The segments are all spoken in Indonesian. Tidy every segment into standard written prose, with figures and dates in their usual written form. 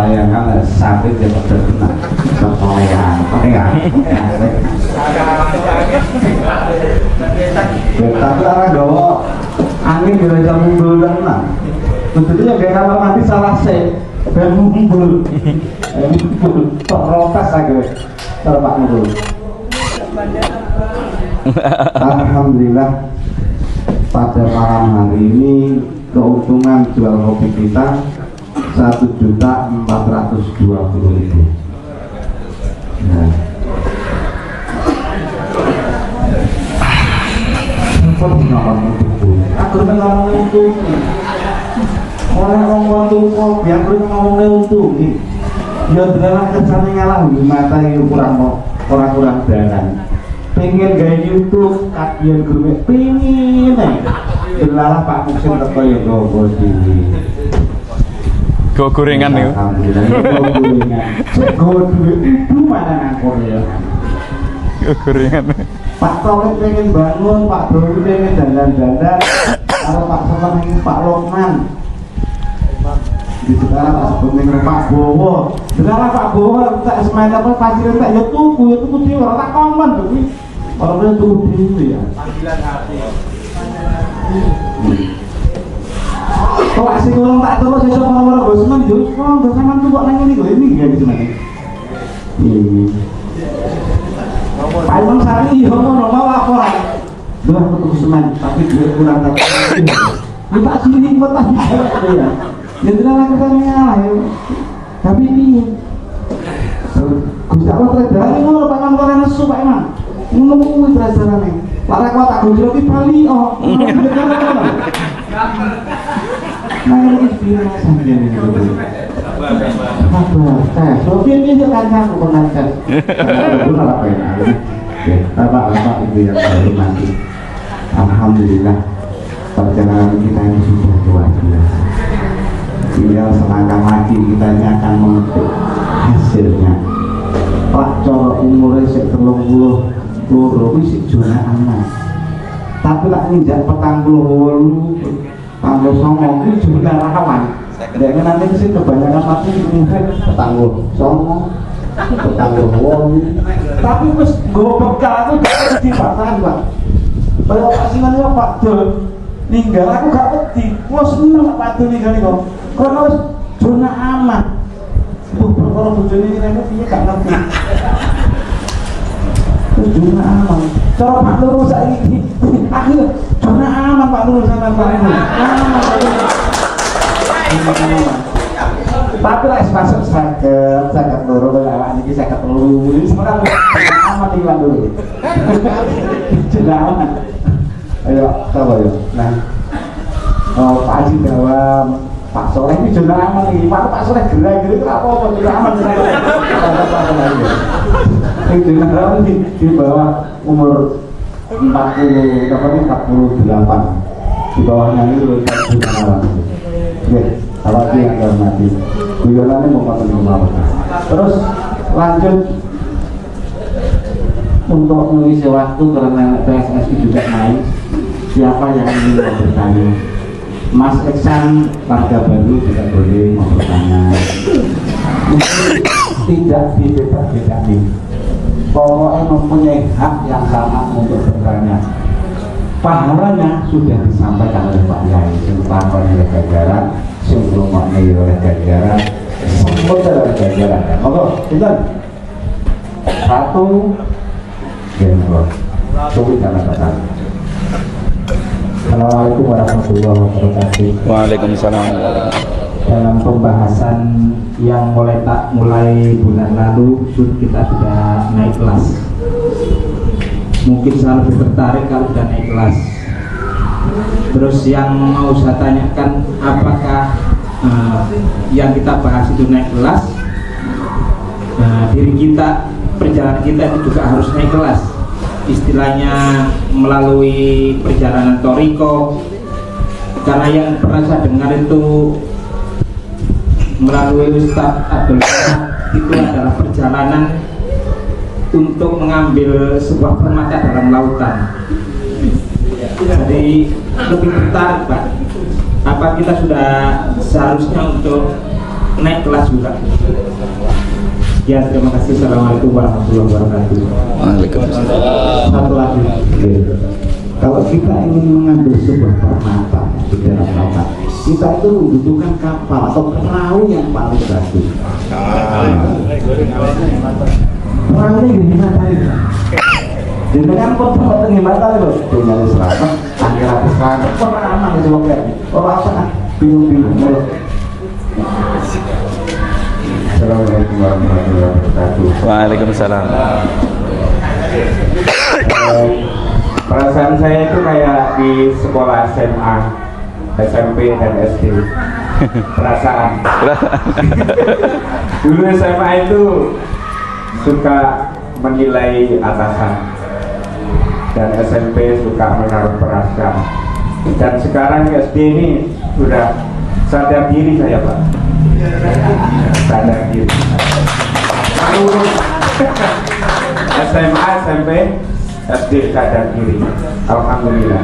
bayangkan sakit dia terkena kesolehan, tapi orang gawa angin bila jam mundur dan lah. Tentunya kayak kamar mandi salah se, dan mundur, terrokas aja, terpak mundur. Alhamdulillah pada malam hari ini keuntungan jual kopi kita 1.420.000. Nah, aku ngomong untung. Orang untung kopi, aku ngomongnya untung. Ya dalam kesannya ngalah mata yang kurang daran. Pengen gaya YouTube, kakian gue pengen Delalah Pak Muksin teko ya gogo dhewe. Go gorengan niku. Alhamdulillah go gorengan. Go itu mana ngangkor ya. Go gorengan. Pak Tolek pengen bangun, Pak Dodi pengen dandan-dandan, kalau Pak Sokan pengen Pak Lokman. Di sekarang Pak sebutnya Pak Bowo. Delalah Pak Bowo tak semen apa pasir tak ya tuku dhewe ora tak komen kuwi. Ora tuku dhewe ya. Panggilan hati. Kok sing urung tak terus sesuk nomor bosman yo kok sampean tuh kok nang ngene kok ini ya gitu nek. Paling sari yo ngono mau laporan. Dua tuku semen tapi duit kurang tak. Ini Pak sini kok tak ya. Ya tenan aku ngalah yo. Tapi ini Gusti Allah tredane ngono Pak Mang ora nesu Pak Mang. Ngono kuwi tredane. Lara kok tak gojol ki Bali oh. Nah ini dia sampeyan iki. Apa? Sofian ini kan aku pengantin. Ora apa ya. Bapak-bapak ibu yang hormati. Alhamdulillah perjalanan kita ini sudah luar biasa. Tinggal selangkah lagi kita ini akan memetik hasilnya. Pak Coro umurnya sik 30 wis jona anak. Tapi lak ninjak 48 Panggo songo itu juga rawan. Jadi nanti kesini kebanyakan mati mungkin petangguh songo, petangguh wong. Tapi terus gue bekal aku gak wedi pasangan Pak. Kalau Pak Singannya Pak Dol ninggal aku gak wedi. Gue seneng Pak Dol ninggal kok. Karena harus zona aman. Perkara bojone ini aku piye gak ngerti. Zona aman. Cara Pak Lurus saiki akhir zona aman Pak Lurus sampean Pak Lurus. Tapi lah masuk sakit loro awak niki 53 ini sekarang aman hilang dulu. Sudah aman. Ayo coba ya. Nah. Oh Pak Haji Dawam, Pak Soleh ini zona aman nih. Pak Soleh gerak-gerik apa zona aman. Ini zona di bawah umur 48 di bawahnya itu zona oke, awak yang hormati guyonannya mau pakai rumah. Terus lanjut untuk mengisi waktu karena PSSI juga naik. Siapa yang ingin mau bertanya? Mas Eksan warga baru juga boleh mau bertanya. Tidak dibeda-bedakan. Pokoknya mempunyai hak yang sama untuk bertanya. Pahalanya sudah disampaikan oleh Pak Yai, tentang oleh jajaran, sebelum maknai oleh jajaran, semua oleh jajaran. Oke, kita satu, dua, coba jangan datang. Assalamualaikum warahmatullahi wabarakatuh. Waalaikumsalam. Dalam pembahasan yang mulai bulan lalu, kita sudah naik kelas. Mungkin saya lebih tertarik kalau sudah naik kelas. Terus yang mau saya tanyakan, apakah yang kita bahas itu naik kelas? Diri kita, perjalanan kita itu juga harus naik kelas. Istilahnya melalui perjalanan Toriko. Karena yang pernah saya dengar itu melalui Ustaz Abdul Somad itu adalah perjalanan untuk mengambil sebuah permata dalam lautan. Jadi lebih tertarik Pak, apa kita sudah seharusnya untuk naik kelas juga. Ya, terima kasih. Assalamualaikum warahmatullahi wabarakatuh. Waalaikumsalam. Satu lagi, kalau kita ingin mengambil sebuah permata di dalam lautan, kita itu membutuhkan kapal atau perahu yang paling bagus. Perahu ini gimana ini? Dengan foto gimana itu? Dengan selatan, akhirat sekarang, pengalaman itu loh. Orang sana bingung-bingung. Assalamualaikum warahmatullahi wabarakatuh. Waalaikumsalam. Perasaan saya itu kayak di sekolah SMA, SMP dan SD. Perasaan. Dulu SMA itu suka menilai atasan dan SMP suka menaruh perasaan. Dan sekarang SD ini sudah sadar diri saya, Pak. Sadar diri. SMA, SMP, SD sadar diri. Alhamdulillah.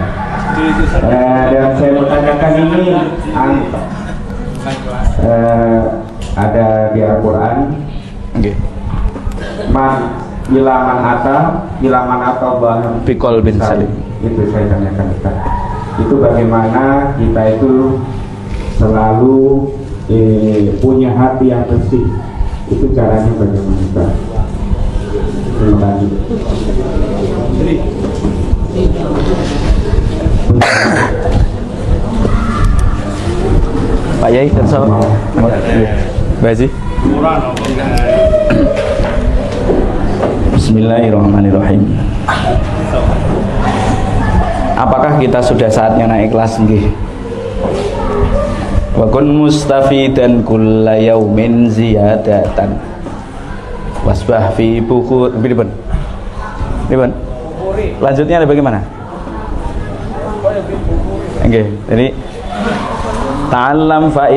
Dan saya mau tanyakan ini ada di Al-Quran. Nggih. Ilaman atau bahan Bikol bin Salim. Itu saya tanyakan Ustaz. Itu bagaimana kita itu selalu punya hati yang bersih. Itu caranya bagaimana Ustaz? Terima kasih. Pak Yai, so. Mbak Haji. Bismillahirrahmanirrahim. Apakah kita sudah saatnya naik kelas nggih? Wa kun mustafidan kulla yaumin ziyadatan. Wasbah fi buku Ribon. Lanjutnya ada bagaimana? Oke, jadi ta'allam fa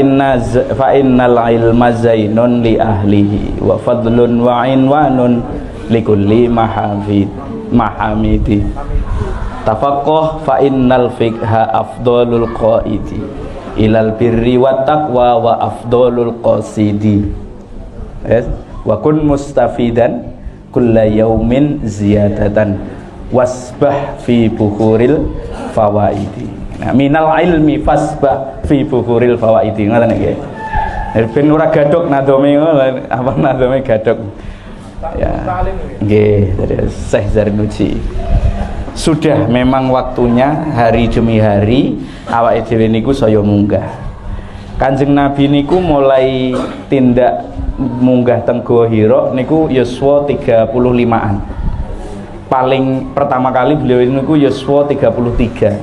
innal ilma zainun li ahlihi wa fadlun wa inwanun li kulli mahamidi. Tafaqqah fa innal fiqha afdalul qaidi ilal birri wat taqwa wa afdalul qasidi. Yes. Wa kun mustafidan kulla yaumin ziyadatan wasbah fi bukhuril fawaidi. Nah, minal ilmi fasbah fi bukhuril fawaidi. Ngoten nggih. Ben ora gadhok nadome apa nadome gadhok. Ya. Nggih, dari Syekh Zarnuji. Sudah memang waktunya hari demi hari awake dhewe niku saya munggah. Kanjeng Nabi niku mulai tindak munggah teng Gua Hira niku yuswa 35-an. Paling pertama kali beliau niku yuswa 33.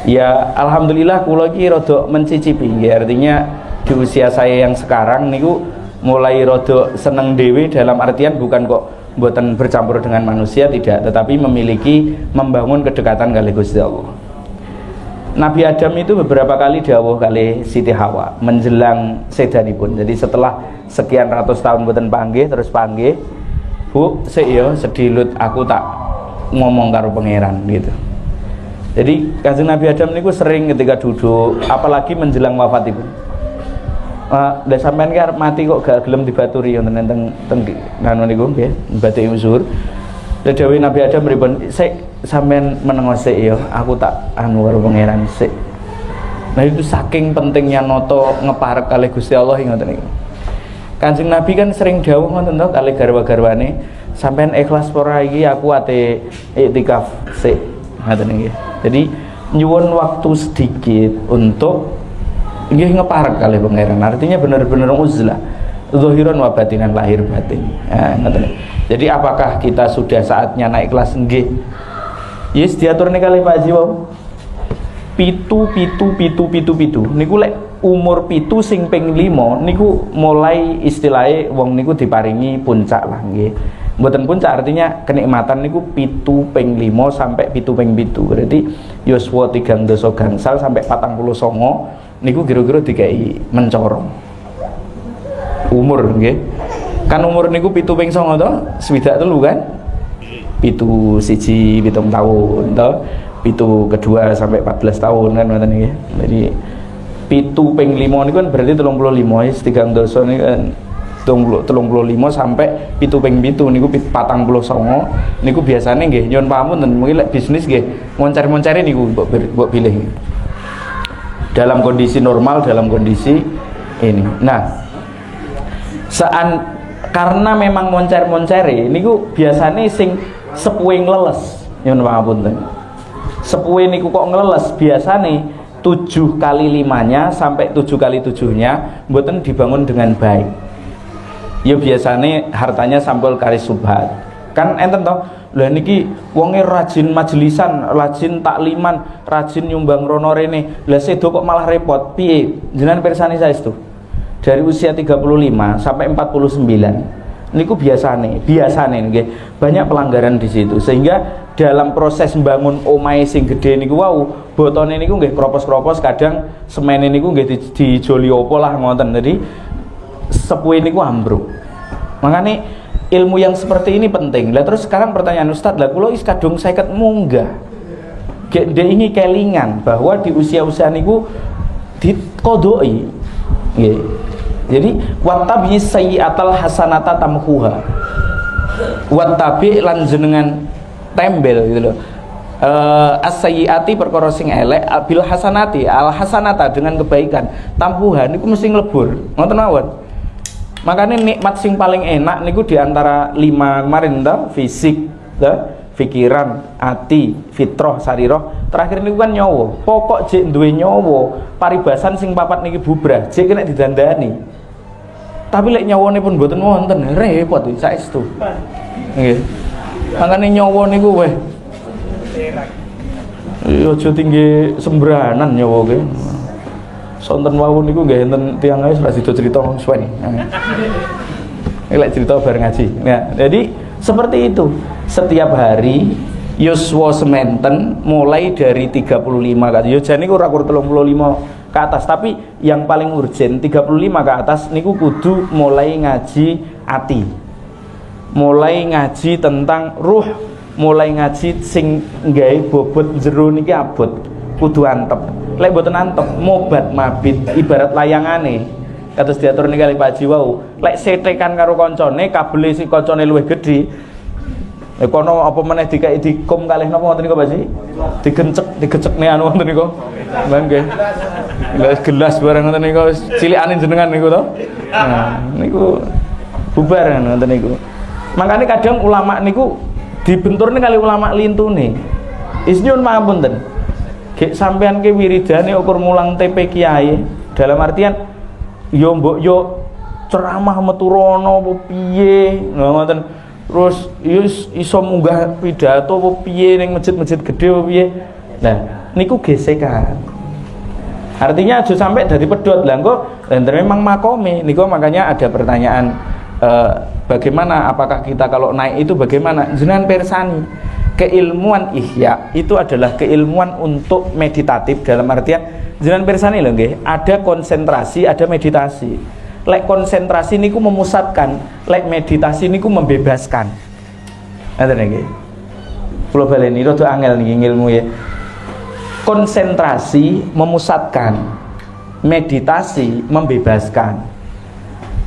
Ya alhamdulillah kula iki rada mencicipi nggih, artinya di usia saya yang sekarang niku mulai rada seneng dhewe, dalam artian bukan kok mboten bercampur dengan manusia, tidak, tetapi membangun kedekatan kali Gusti Allah. Nabi Adam itu beberapa kali dawuh kali Siti Hawa menjelang sedanipun. Jadi setelah sekian ratus tahun mboten panggih terus panggih, Bu, sik ya sedilut aku tak ngomong karo pangeran gitu. Jadi Kanjeng Nabi Adam niku sering ketika duduk, apalagi menjelang wafatipun. Lah sampean ki arep mati kok gak gelem dibaturi wonten teng nanu niku nggih, badhe uzur. Dawuh Nabi Adam pripun? Sik sampean menengo sik ya, aku tak anu karo pangeran sik. Nah itu saking pentingnya noto ngeparek kalih Gusti Allah ngoten niku. Kanjeng Nabi kan sering dawuh ngoten to kalih garwa-garwane, sampean ikhlas ora iki aku ate iktikaf sik. Ngoten nggih. Jadi nyuwun waktu sedikit untuk nggih ngeparek kalih pangeran. Artinya benar-benar uzlah. Zahiran wa batinan, lahir batin. Jadi apakah kita sudah saatnya naik kelas nggih? Yes, diaturne kalih Pak Haji wau. Pitu niku lek umur pitu sing ping 5 niku mulai istilahnya wong niku diparingi puncak lah nggih. Mboten puncak artinya kenikmatan niku pitu ping 5 sampai pitu ping 7. Berarti yuswa 3 dosa gangsal sampai 49 niku kira-kira dikai mencorong. Umur nggih. Kan umur niku 7 ping 9 to, 73 kan? 7 siji 7 tahun to, 7 kedua sampai 14 tahun kan ngoten nggih. Jadi 7 ping 5 niku kan berarti 35 wis 3 dosa niku kan 35 sampai 7 ping 7 niku 49 niku biasane nggih nyuwun pamunten mungkin lek bisnis nggih moncer-moncere niku mbok pilih dalam kondisi normal, dalam kondisi ini. Nah, karena memang moncer-moncere niku biasane sing sepuhe ngleles nyuwun pamunten. Sepuhe niku kok ngleles biasane 7 kali 5-nya sampai 7 kali 7-nya mboten dibangun dengan baik. Ya biasane hartanya sampul kari subhat. Kan enten toh, lah niki wonge rajin majelisan, rajin takliman, rajin nyumbang rono rene. Lah sedo kok malah repot. Piye? Jenengan pirsani saestu. Dari usia 35 sampai 49. Niku biasane nggih banyak pelanggaran di situ. Sehingga dalam proses membangun omahe sing gede niku wau, botone niku nggih kropos-kropos, kadang semene niku nggih dijoli apa lah ngoten. Jadi sepuhe niku ambruk. Makanya ilmu yang seperti ini penting. Lah terus sekarang pertanyaan Ustadz, lah kula is kadung 50 munggah. Gek ini kelingan bahwa di usia-usia niku dikodoi. Nggih. Jadi wattabi sayyi'atal hasanata tamhuha. Wattabi lan jenengan tembel gitu loh. As-sayyi'ati perkara sing elek bil hasanati, al hasanata dengan kebaikan. Tamhuha niku mesti nglebur. Ngoten mawon. Makanya nikmat sing paling enak niku diantara 5 kemarin toh, fisik, toh, pikiran, hati, fitrah, sariroh. Terakhir niku kan nyawa. Pokok jek duwe nyawa, paribasan sing papat niki bubrah, jek kena didandani. Tapi lek nyawane pun mboten wonten, repot iki saestu. Nggih. Makane nyawa niku weh. Yo aja tinggi sembranan nyawa ki. Sonten wawon niku nggih enten tiyang ae ora sida cerita suwen. Lek cerita bareng ngaji. Nah, jadi seperti itu. Setiap hari yuswa sementen mulai dari 35 kata. Yo jane niku ora kur 35 ke atas, tapi yang paling urgen 35 ke atas niku kudu mulai ngaji ati. Mulai ngaji tentang ruh, mulai ngaji sing nggawe bobot jero niki abot. Kudu antep. Lek mboten antep mobat mabit ibarat layangane. Kados diatur ning kali Pak Haji wau. Lek setekan karo kancane kabele si kancane luwih gedhi. Kono apa meneh dikai dikum kalih napa ngoten niku Pak Haji? Digecekne anu ngoten niku. Lah nggih. Gelas barang ngoten niku cilikane jenengan niku to. Nah, niku bubar ngoten niku. Makane kadang ulama niku dibenturne kali ulama lintune. Isnyun mapunten. Gek sampean ke wiridane ukur mulang TP kiai dalam artian yo mbok yo ceramah metu rono apa piye ngoten terus yo iso munggah pidato apa piye ning masjid-masjid gede apa piye. Nah niku gesekan artinya aja sampai dari pedot lah kok dan memang makome niku. Makanya ada pertanyaan bagaimana apakah kita kalau naik itu bagaimana jenengan persani. Keilmuan ihya itu adalah keilmuan untuk meditatif dalam artian jenengan persani lho nggih, ada konsentrasi, ada meditasi. Lek konsentrasi niku memusatkan, lek meditasi niku membebaskan. Ngoten nggih. Kula baleni rada angel niki ilmu ya. Konsentrasi memusatkan, meditasi membebaskan.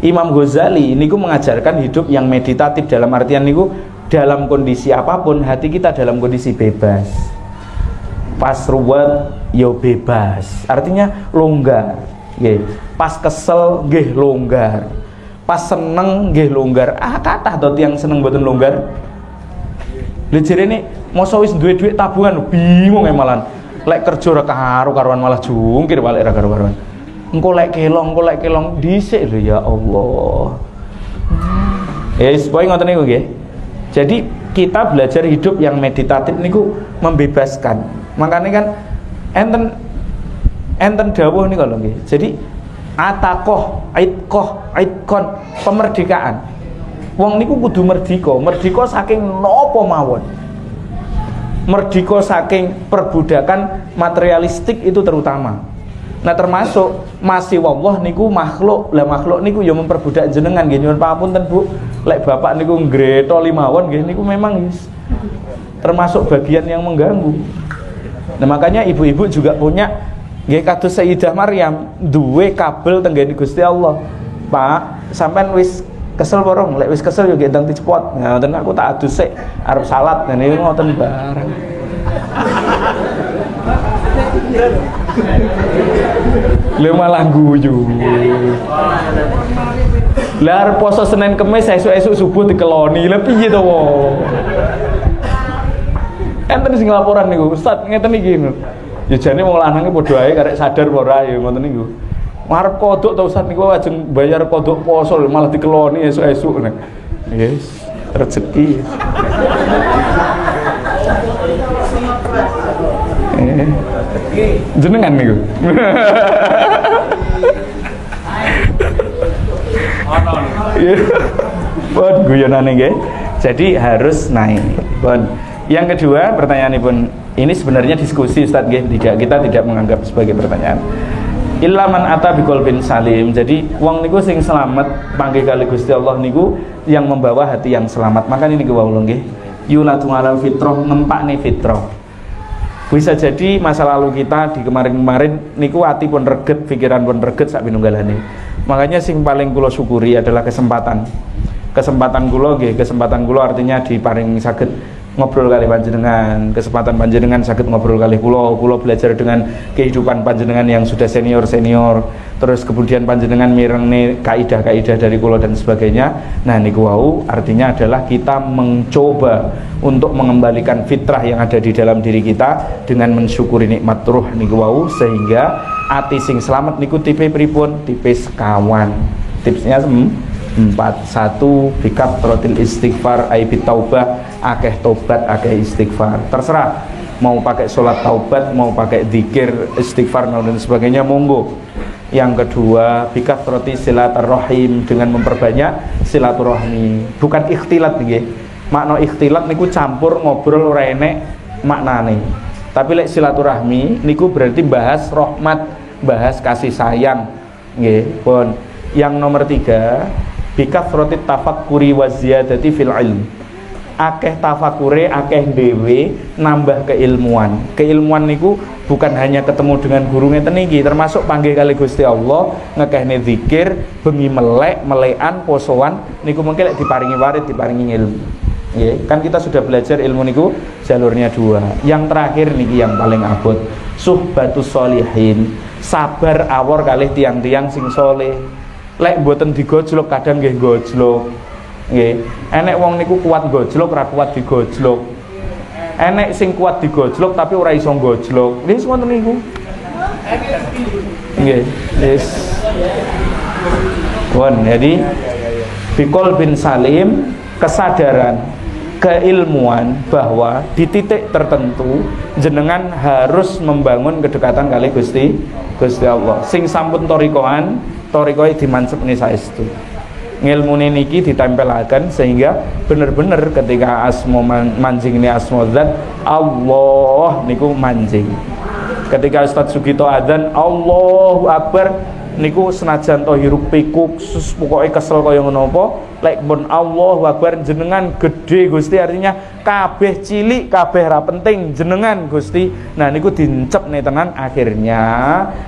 Imam Ghazali niku mengajarkan hidup yang meditatif dalam artian niku dalam kondisi apapun hati kita dalam kondisi bebas. Pas ruwet yo bebas, artinya longgar. Nggih. Pas kesel nggih longgar. Pas seneng nggih longgar. Kathah to tiyang seneng mboten longgar. Lha jerene mosok wis duwe dhuwit tabungan bingung malah. Lek kerja ora karo-karuan malah jungkir balik ora karo-karuan. Engko lek kelong dhisik lho ya Allah. Pokoke ngoten niku nggih. Jadi kita belajar hidup yang meditatif niku membebaskan. Makanya kan enten dawuh niku lho nggih. Jadi aitkon pemerdekaan. Wong niku kudu merdeka saking napa mawon. Merdeka saking perbudakan materialistik itu terutama. Nah termasuk masih wawah niku makhluk. Lah makhluk niku ya memperbudak jenengan nggih nyuwun pamunten Bu. Lek bapak niku ngreto limawon nggih niku memang termasuk bagian yang mengganggu. Nah makanya ibu-ibu juga punya Nggih kados Sayyidah Maryam duwe kabel tenggene Gusti Allah. Pak, sampean wis kesel borong, lek wis kesel yo gendang dicepot. Nah, ngoten aku tak adus sik arep salat ngene ngoten barang. Lha malah guyu. Lah arep poso Senin Kamis esuk-esuk subuh dikeloni. Lah piye to wong? Enten sing laporan niku, Ustaz ngeten iki. Ya jane wong lanange padha ae karek sadar apa ora ya ngoten niku. Ngarep kodok to Ustaz niku ajeng bayar kodok poso malah dikeloni esuk-esuk. Yes, rezeki. Jenengan niku. Bon guyonane nggih. Jadi harus naik. Bon. Yang kedua, pertanyaan pun ini sebenarnya diskusi Ustaz nggih, kita tidak menganggap sebagai pertanyaan. Illa man ata biqalbin salim. Jadi wong niku sing selamat panggih kali Gusti Allah niku yang membawa hati yang selamat. Maka ini niku wau nggih. Yulatu ala fitrah, ngempakne fitrah. Bisa jadi masa lalu kita di kemarin-kemarin niku hati pun reget, pikiran pun reget sak pinunggalane. Makanya sing paling kula syukuri adalah kesempatan. Kesempatan kula nggih, kesempatan kula artinya diparing saged ngobrol kali panjenengan, kesempatan panjenengan saged ngobrol kali kula belajar dengan kehidupan panjenengan yang sudah senior, terus kemudian panjenengan mirengne kaidah-kaidah dari kula dan sebagainya. Nah niku wau artinya adalah kita mencoba untuk mengembalikan fitrah yang ada di dalam diri kita dengan mensyukuri nikmat ruh niku wau, sehingga ati sing selamat niku tipe pripun? Tipe sekawan. Tipsnya 4. 1. Bikap trotil istighfar aibit taubah, akeh tobat akeh istighfar. Terserah mau pakai sholat taubat, mau pakai zikir istighfar dan sebagainya, monggo. Yang kedua, bikap troti silaturahim, dengan memperbanyak silaturahmi. Bukan ikhtilat nggih. Makna ikhtilat niku campur ngobrol ora enek maknane. Tapi lek silaturahmi niku berarti bahas rahmat, bahas kasih sayang nggih. Pun yang nomor 3, bikafrotit tafakkuri wa ziyadati fil ilm. Akeh tafakure, akeh dewe, nambah keilmuan. Keilmuan niku bukan hanya ketemu dengan guru ngeten iki, termasuk panggih kali Gusti Allah, ngekehne zikir, bengi melek, melekan, posoan niku mungkin lek diparingi warid, diparingi ilmu. Nggih, kan kita sudah belajar ilmu niku jalurnya 2. Yang terakhir niki yang paling abot, suhbatus sholihin. Sabar awor kalih tiang-tiang sing saleh. Lek mboten digojlok kadang nggih gojlok. Nggih. Enek wong niku kuat gojlok, ora kuat digojlok. Enek sing kuat digojlok tapi ora iso gojlok. Wis ngoten niku. Nggih. Wis. Pun jadi biqol bin salim, kesadaran, keilmuan bahwa di titik tertentu jenengan harus membangun kedekatan kali Gusti Allah. Sing sampun torikoan dimansepne saestu. Ngilmune niki ditempelaken sehingga bener-bener ketika asma manjing ini asma zat Allah niku manjing. Ketika Ustaz Sugito adzan Allahu Akbar niku senajan to hiruk pikuk pokoke kesel kaya ngono apa, lek pun Allahu Akbar jenengan gede Gusti, artinya kabeh cilik kabeh ra penting jenengan Gusti. Nah niku dincepne tenan, akhirnya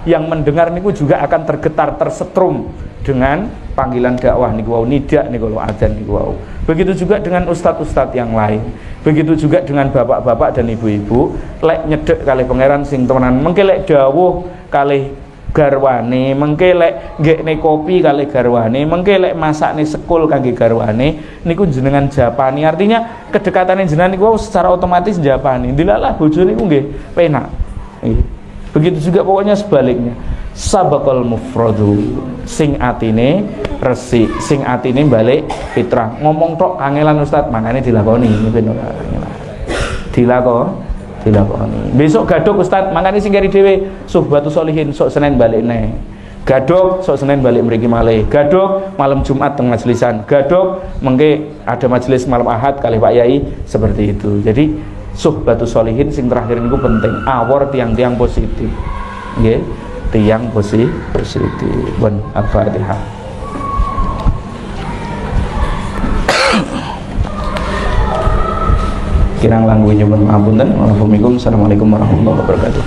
yang mendengar niku juga akan tergetar, tersetrum dengan panggilan dakwah niku wau, nidak niku lho, adzan niku wau. Begitu juga dengan ustadz-ustadz yang lain. Begitu juga dengan bapak-bapak dan ibu-ibu, lek nyedek kali pangeran sing temenan, mengke lek dawuh kali garwane, mengke lek nggekne kopi kali garwane, mengke lek masakne sekul kangge garwane niku jenengan japani. Artinya kedekatane jenengan niku secara otomatis japani. Dilalah bojone niku nggih penak. Begitu juga pokoknya sebaliknya. Sabaqal mufradu, sing atine resik, sing atine balik fitrah. Ngomong tok kangelan Ustaz, makane dilakoni ben ora dilakoni. Besok gadok Ustaz, makane sing keri dhewe suhbatus sholihin sok Senin balik neh. Gadok sok Senin balik mriki malih. Gadok malam Jumat teng majelisan. Gadok mengke ada majelis malam Ahad kali Pak Yai, seperti itu. Jadi suhbatus sholihin sing terakhir niku penting, awor tiang-tiang positif. Nggih, tiang positif. Bon, Al-Fatihah. Kirang langkung nyuwun pangapunten. Assalamualaikum warahmatullahi wabarakatuh.